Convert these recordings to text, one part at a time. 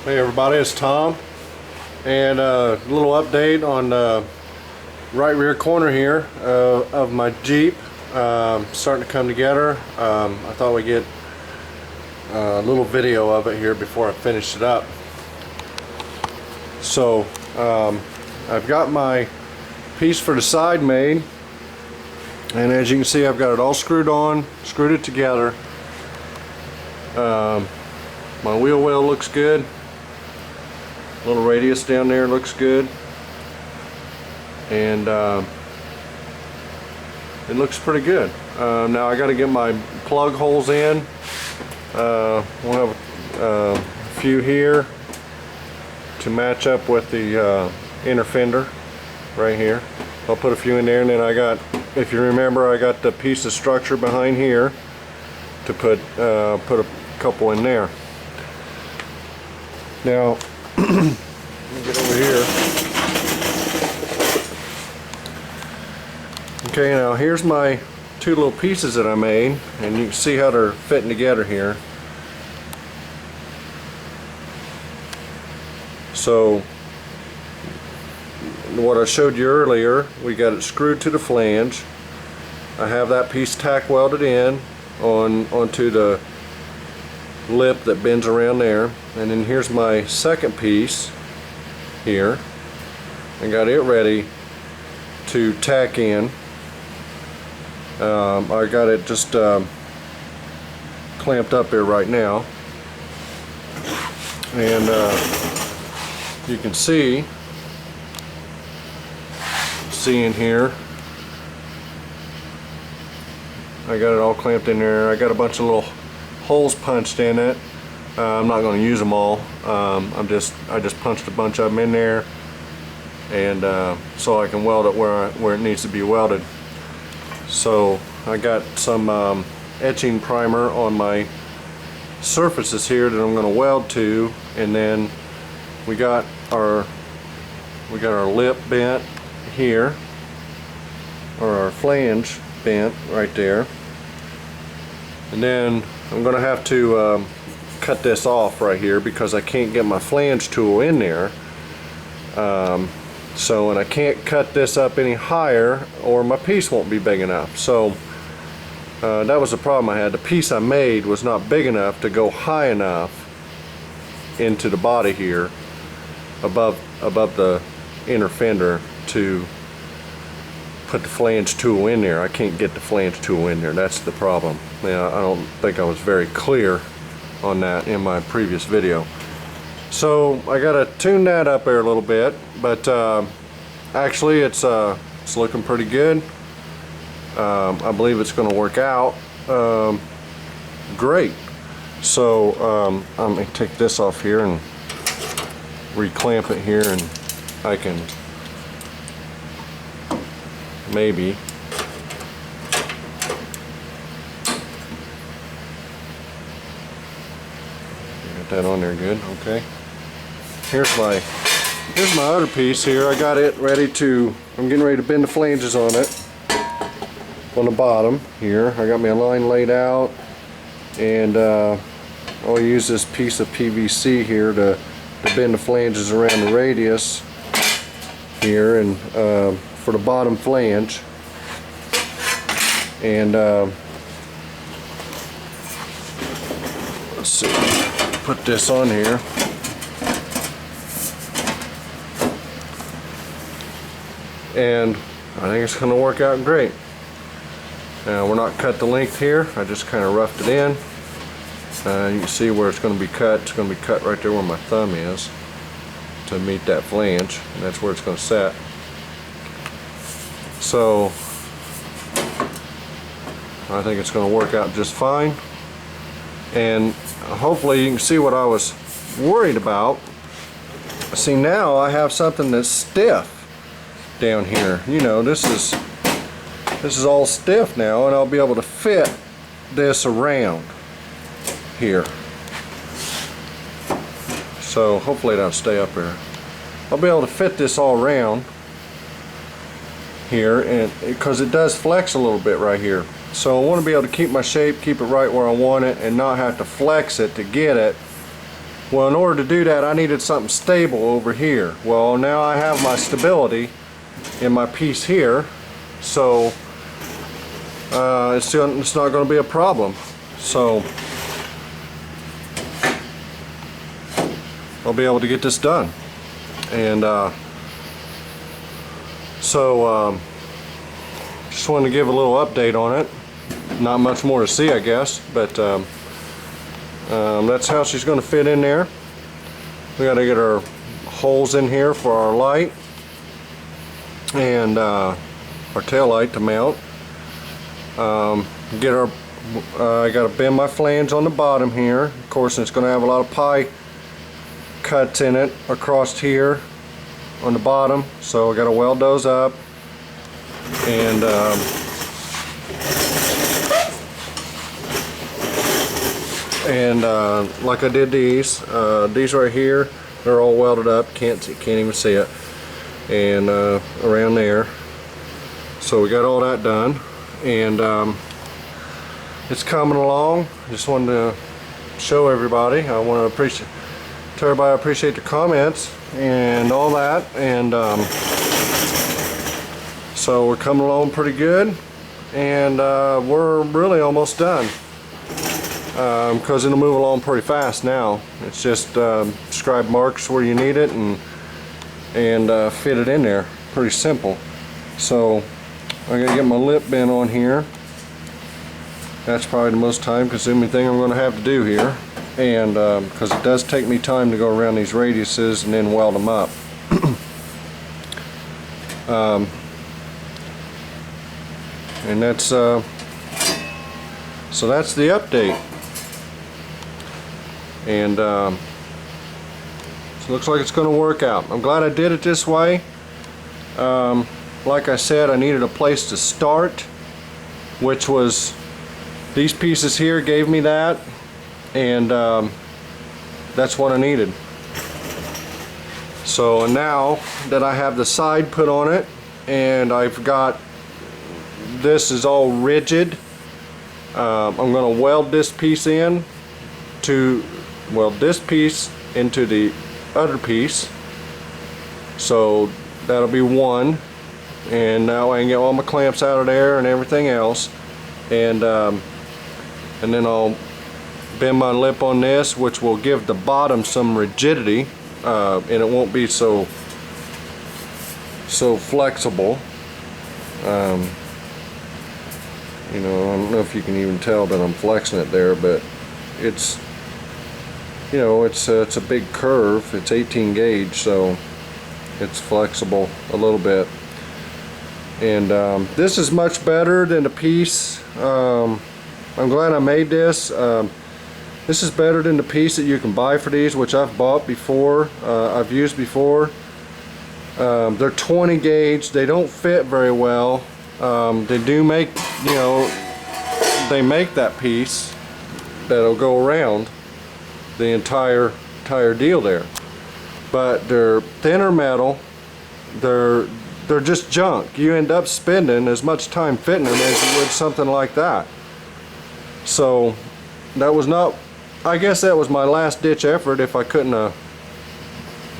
Hey everybody, it's Tom, and a little update on the right rear corner here of my Jeep. Starting to come together. I thought we'd get a little video of it here before I finish it up. So I've got my piece for the side made, and as you can see I've got it all screwed on, screwed it together. My wheel well looks good. Little radius down there looks good, and it looks pretty good. Now I got to get my plug holes in. We'll have a few here to match up with the inner fender right here. I'll put a few in there, and then I got, if you remember, I got the piece of structure behind here to put a couple in there. Now let me get over here. Okay, now here's my two little pieces that I made, and you can see how they're fitting together here. So what I showed you earlier, we got it screwed to the flange. I have that piece tack welded in onto the lip that bends around there, and then here's my second piece here, and got it ready to tack in. I got it just clamped up here right now, and you can see in here I got it all clamped in there. I got a bunch of little holes punched in it. I'm not going to use them all. I just punched a bunch of them in there, and so I can weld it where it needs to be welded. So I got some etching primer on my surfaces here that I'm going to weld to, and then we got our lip bent here, or our flange bent right there, and then I'm going to have to cut this off right here because I can't get my flange tool in there. And I can't cut this up any higher or my piece won't be big enough. So that was the problem I had. The piece I made was not big enough to go high enough into the body here above the inner fender to put the flange tool in there. I can't get the flange tool in there. That's the problem. Now, I don't think I was very clear on that in my previous video. So I gotta tune that up there a little bit, but actually it's looking pretty good. I believe it's going to work out great. So I'm gonna take this off here and reclamp it here, and I can maybe get that on there good. Okay, here's my other piece here. I got it ready to, I'm getting ready to bend the flanges on it on the bottom here. I got my line laid out, and I'll use this piece of PVC here to bend the flanges around the radius here, and for the bottom flange. And let's see, put this on here. And I think it's going to work out great. Now, we're not cut the length here. I just kind of roughed it in. You can see where it's going to be cut. It's going to be cut right there where my thumb is to meet that flange, and that's where it's going to set. So I think it's going to work out just fine, and hopefully you can see what I was worried about. See, now I have something that's stiff down here. You know, this is all stiff now, and I'll be able to fit this around here. So hopefully that'll stay up there. I'll be able to fit this all around here, and because it does flex a little bit right here. So I want to be able to keep my shape, keep it right where I want it, and not have to flex it to get it Well, in order to do that, I needed something stable over here. Well, now I have my stability in my piece here, so it's not going to be a problem. So I'll be able to get this done. And just wanted to give a little update on it. Not much more to see, I guess, but that's how she's going to fit in there. We got to get our holes in here for our light and our tail light to mount. Get our I got to bend my flange on the bottom here. Of course, it's going to have a lot of pie cuts in it across here on the bottom, so I got to weld those up. And like I did these right here, they're all welded up. Can't even see it. And around there, so we got all that done, and it's coming along. Just wanted to show everybody. I want to tell everybody I appreciate the comments and all that, and so we're coming along pretty good, and we're really almost done, because it'll move along pretty fast now. It's just scribe marks where you need it and fit it in there. Pretty simple. So I gotta get my lip bent on here. That's probably the most time consuming thing I'm going to have to do here, and because it does take me time to go around these radiuses and then weld them up. And that's so that's the update, and so it looks like it's going to work out. I'm glad I did it this way. Like I said, I needed a place to start, which was these pieces here gave me that, and that's what I needed. So now that I have the side put on it, and I've got this is all rigid, I'm going to weld this piece in to weld this piece into the other piece. So that'll be one, and now I can get all my clamps out of there and everything else, and then I'll bend my lip on this, which will give the bottom some rigidity, and it won't be so flexible. You know, I don't know if you can even tell that I'm flexing it there, but it's, you know, it's a big curve. It's 18 gauge, so it's flexible a little bit. And this is much better than the piece. I'm glad I made this. This is better than the piece that you can buy for these, which I've bought before, I've used before. They're 20 gauge. They don't fit very well. They do make, you know, they make that piece that'll go around the entire deal there. But they're thinner metal. They're just junk. You end up spending as much time fitting them as you would something like that. So that was not, I guess that was my last ditch effort if I couldn't have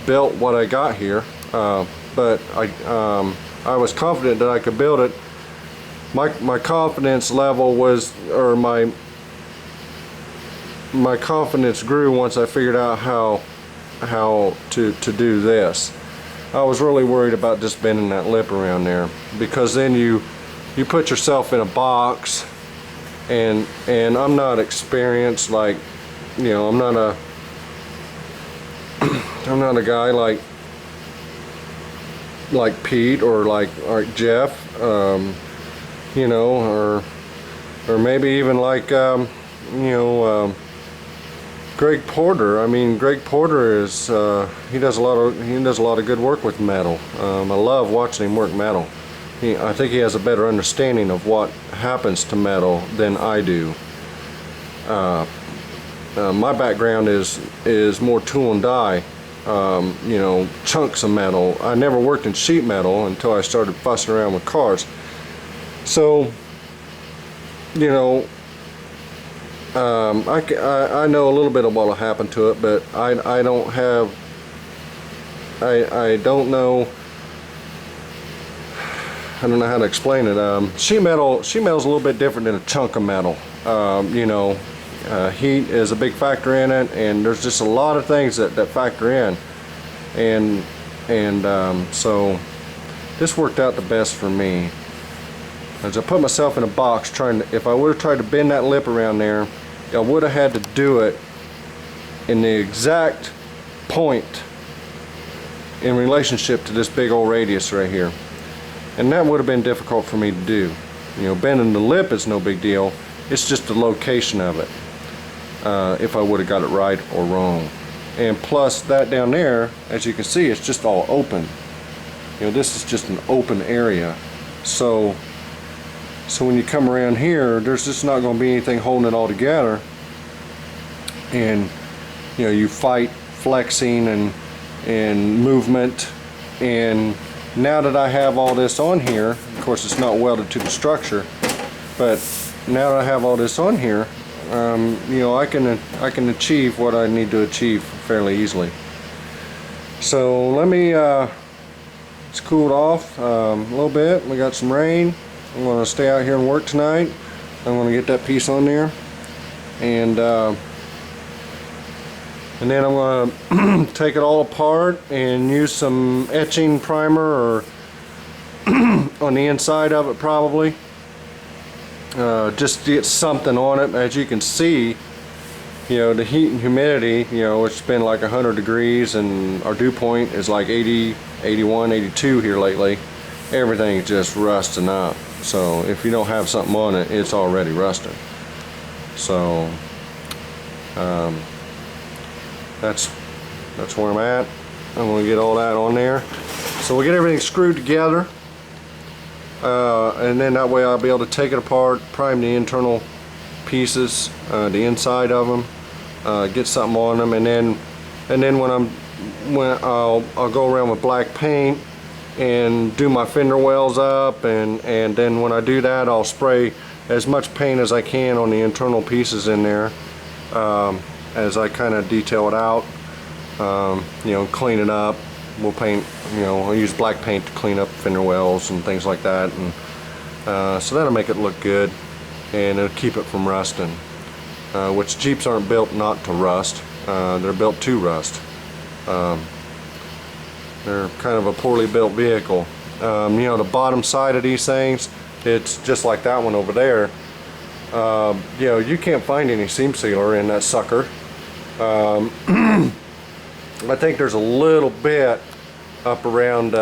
built what I got here. But I was confident that I could build it. My confidence level was, or my confidence grew once I figured out how to do this. I was really worried about just bending that lip around there, because then you put yourself in a box, and I'm not experienced, like, you know, I'm not a guy like Pete or like Jeff, you know, or maybe even like you know, Greg Porter. I mean, Greg Porter is he does a lot of good work with metal. I love watching him work metal. I think he has a better understanding of what happens to metal than I do. My background is more tool and die. You know, chunks of metal. I never worked in sheet metal until I started fussing around with cars. So, you know, I know a little bit of what will happen to it, but I don't have, I don't know how to explain it. Sheet metal's a little bit different than a chunk of metal. You know, heat is a big factor in it, and there's just a lot of things that factor in, and so this worked out the best for me. As I put myself in a box trying to, if I would have tried to bend that lip around there, I would have had to do it in the exact point in relationship to this big old radius right here, and that would have been difficult for me to do. You know, bending the lip is no big deal, it's just the location of it, if I would have got it right or wrong. And plus that down there, as you can see, it's just all open. You know, this is just an open area, so when you come around here, there's just not going to be anything holding it all together, and you know, you fight flexing and movement. And now that I have all this on here, of course it's not welded to the structure, but now that I have all this on here, you know, I can achieve what I need to achieve fairly easily. So let me it's cooled off a little bit. We got some rain. I'm going to stay out here and work tonight. I'm going to get that piece on there, and then I'm going to take it all apart and use some etching primer, or on the inside of it probably, just to get something on it. As you can see, you know, the heat and humidity, you know, it's been like 100 degrees, and our dew point is like 80, 81, 82 here lately. Everything's just rusting up. So if you don't have something on it, it's already rusting. So that's where I'm at. I'm going to get all that on there. So we'll get everything screwed together, and then that way I'll be able to take it apart, prime the internal pieces, the inside of them, get something on them, and then when I'll go around with black paint and do my fender wells up, and then when I do that, I'll spray as much paint as I can on the internal pieces in there, as I kind of detail it out, you know, clean it up. We'll paint, you know, I'll use black paint to clean up fender wells and things like that, and so that'll make it look good, and it'll keep it from rusting, which Jeeps aren't built not to rust, they're built to rust. They're kind of a poorly built vehicle. You know, the bottom side of these things, it's just like that one over there. You know, you can't find any seam sealer in that sucker. I think there's a little bit up around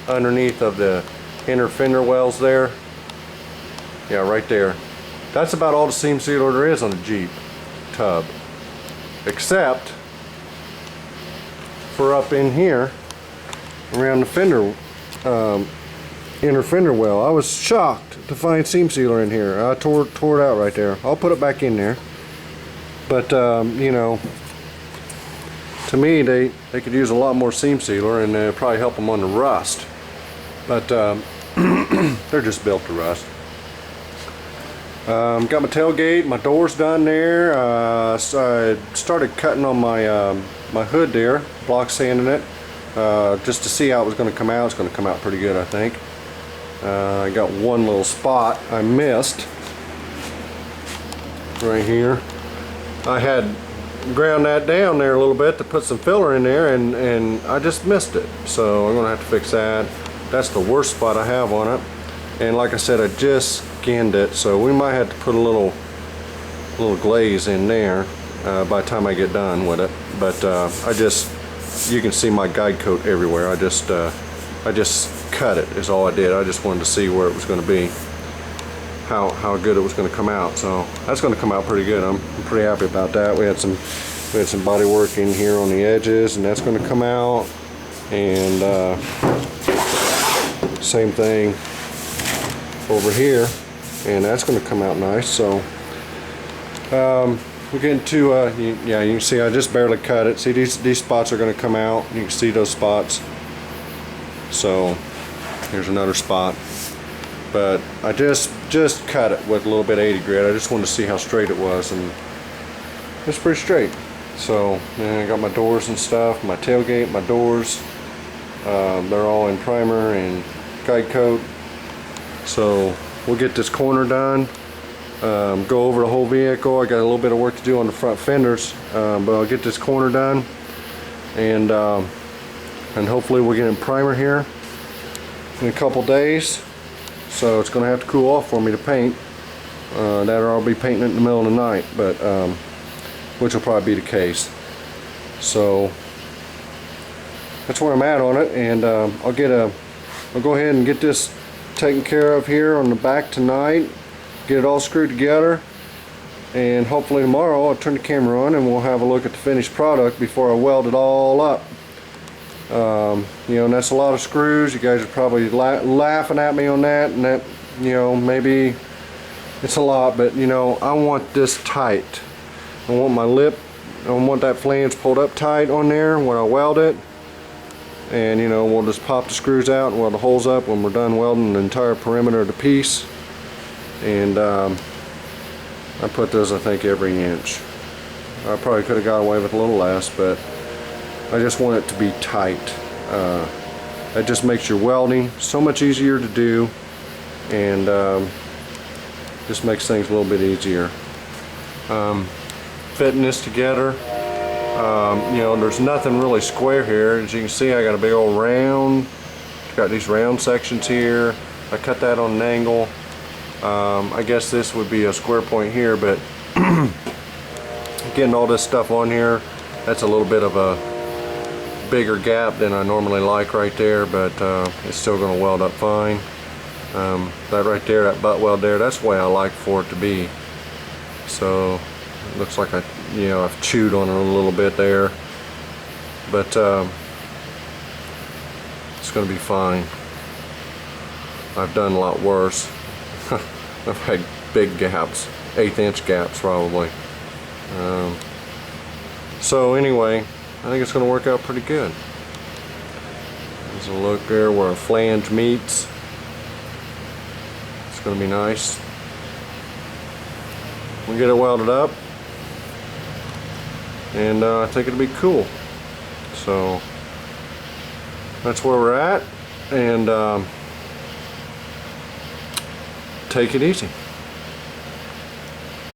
underneath of the inner fender wells there. Yeah, right there. That's about all the seam sealer there is on the Jeep tub, except for up in here around the fender, inner fender well. I was shocked to find seam sealer in here. I tore it out right there. I'll put it back in there, but you know, to me they could use a lot more seam sealer, and probably help them on the rust, but they're just built to rust. Got my tailgate, my doors done there. So I started cutting on my my hood there, block sanding it, just to see how it was going to come out. It's going to come out pretty good, I think. I got one little spot I missed right here. I had ground that down there a little bit to put some filler in there, and I just missed it, so I'm gonna have to fix that. That's the worst spot I have on it, and like I said, I just skinned it, so we might have to put a little glaze in there by the time I get done with it. But you can see my guide coat everywhere. I just cut it is all I did. I just wanted to see where it was going to be, how good it was going to come out. So that's going to come out pretty good. I'm pretty happy about that. We had some Bodywork in here on the edges, and that's going to come out. And same thing over here, and that's going to come out nice. So we're getting to yeah, you can see I just barely cut it. See, these spots are going to come out. You can see those spots. So here's another spot, but I just just cut it with a little bit of 80 grit. I just wanted to see how straight it was, and it's pretty straight. So I got my doors and stuff, my tailgate, my doors. They're all in primer and guide coat. So we'll get this corner done. Go over the whole vehicle. I got a little bit of work to do on the front fenders, but I'll get this corner done, and hopefully we'll get in primer here in a couple days. So it's going to have to cool off for me to paint. That or I'll be painting it in the middle of the night, but which will probably be the case. So that's where I'm at on it, and I'll go ahead and get this taken care of here on the back tonight. Get it all screwed together, and hopefully tomorrow I'll turn the camera on and we'll have a look at the finished product before I weld it all up. You know, and that's a lot of screws. You guys are probably laughing at me on that, and that, you know, maybe it's a lot, but you know, I want this tight. I want my lip, I want that flange pulled up tight on there when I weld it, and you know, we'll just pop the screws out and weld the holes up when we're done welding the entire perimeter of the piece. And I put those, I think, every inch. I probably could have got away with a little less, but I just want it to be tight. That just makes your welding so much easier to do, and just makes things a little bit easier. Fitting this together, you know, there's nothing really square here. As you can see, I got a big old round. Got these round sections here. I cut that on an angle. I guess this would be a square point here, but getting all this stuff on here, that's a little bit of a bigger gap than I normally like right there, but it's still going to weld up fine. That right there, that butt weld there, that's the way I like for it to be. So it looks like I've chewed on it a little bit there, but it's going to be fine. I've done a lot worse. I've had big gaps, 1/8 inch gaps probably. So anyway, I think it's going to work out pretty good. There's a look there where a flange meets. It's going to be nice. We'll get it welded up, and I think it'll be cool. So that's where we're at, and take it easy.